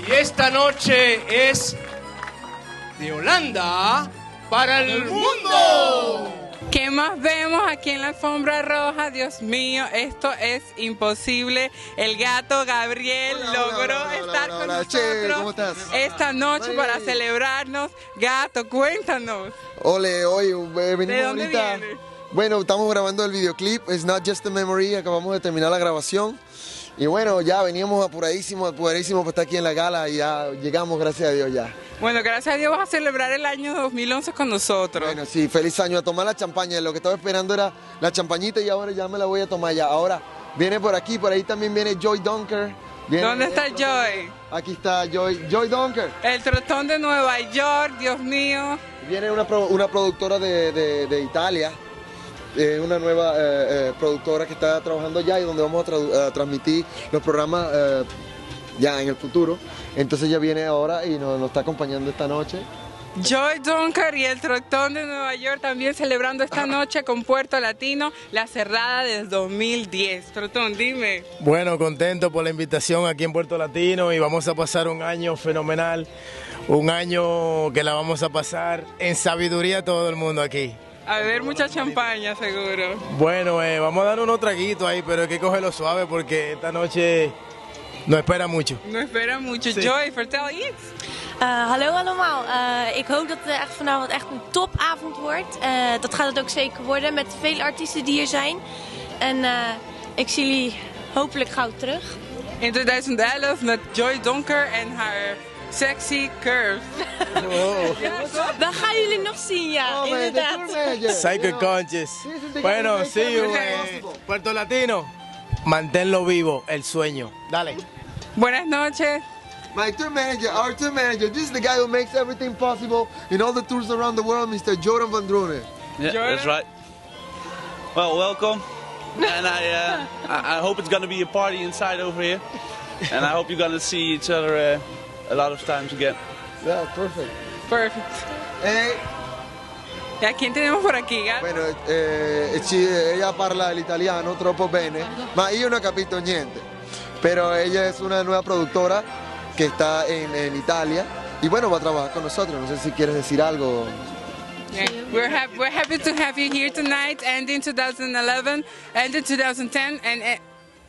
Y esta noche es de Holanda para el mundo. ¿Qué más vemos aquí en la alfombra roja? Dios mío, esto es imposible. El gato Gabriel logró estar con nosotros Che, ¿cómo estás? esta noche para celebrarnos. Gato, cuéntanos. Ole, hoy venimos ¿De dónde ahorita. vienes? Bueno, estamos grabando el videoclip, It's Not Just a Memory, acabamos de terminar la grabación. Y bueno, ya veníamos apuradísimos para estar aquí en la gala y ya llegamos, gracias a Dios ya. Bueno, gracias a Dios vas a celebrar el año 2011 con nosotros. Bueno, sí, feliz año, a tomar la champaña. Lo que estaba esperando era la champañita y ahora ya me la voy a tomar ya. Ahora viene por aquí, por ahí también viene Joy Dunker. ¿Dónde está Joy? Aquí está Joy Dunker. El trotón de Nueva York, Dios mío. Viene una productora de Italia. Una nueva productora que está trabajando ya y donde vamos a transmitir los programas ya en el futuro. Entonces ella viene ahora y nos está acompañando esta noche. Joy Dunker y el trotón de Nueva York también celebrando esta noche con Puerto Latino, la cerrada del 2010. Trotón, dime. Bueno, contento por la invitación aquí en Puerto Latino y vamos a pasar un año fenomenal, un año que la vamos a pasar en sabiduría todo el mundo aquí. A ver, mucha champaña, seguro. Bueno, vamos a dar unos traguitos ahí, pero hay que cogerlo suave porque esta noche no espera mucho. No espera mucho. Sí. Joy, vertel iets. Hallo allemaal. Ik hoop dat het echt vanavond echt een topavond wordt. Dat gaat het ook zeker worden met veel artiesten die hier zijn. En ik zie jullie hopelijk gauw terug. In 2011 met Joy Donker en haar sexy curves. Dan gaan jullie nog zien, ja, inderdaad. Psycho Conscious. Bueno, see you, Puerto Latino. Manténlo vivo, el sueño. Dale. Buenas noches. My tour manager, our tour manager, this is the guy who makes everything possible in all the tours around the world, Mr. Jordan Van Drone. Yeah, Jordan? that's right. Well, welcome. And I hope it's going to be a party inside over here. And I hope you're going to see each other a lot of times again. Yeah, perfect. Perfect. Hey. ¿Y a quién tenemos por aquí, Gab? Bueno, ella parla l'italiano troppo bene, ma io non ho capito niente. Pero ella es una nueva productora que está en Italia y bueno, va a trabajar con nosotros. No sé si quieres decir algo. Yeah. We're happy to have you here tonight, ending 2011, ending 2010, and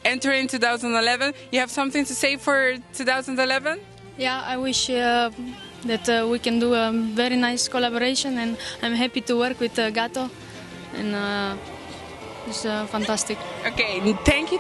entering 2011. You have something to say for 2011? Yeah, I wish that we can do a very nice collaboration, and I'm happy to work with Gato, and it's fantastic. Okay, thank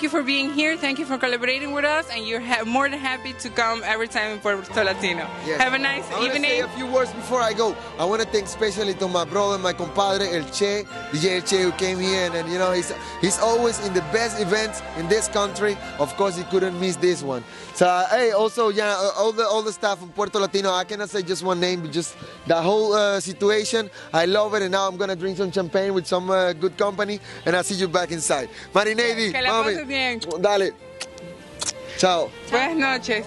you for being here. Thank you for collaborating with us, and you're more than happy to come every time in Puerto Latino. Yes. Have a nice I want to evening. say a few words before I go. I want to thank especially to my brother, my compadre, El Che, DJ El Che, who came here, and you know he's always in the best events in this country. Of course, he couldn't miss this one. So hey, also yeah, all the staff from Puerto Latino. I cannot say just one name, but just the whole situation. I love it, and now I'm gonna drink some champagne with some good company, and I'll see you back inside. Marinady, Que la mami, pases bien. dale. Chao. Buenas noches.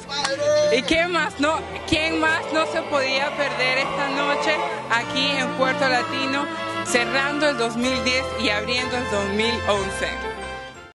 ¿Y quién más no se podía perder esta noche aquí en Puerto Latino, cerrando el 2010 y abriendo el 2011?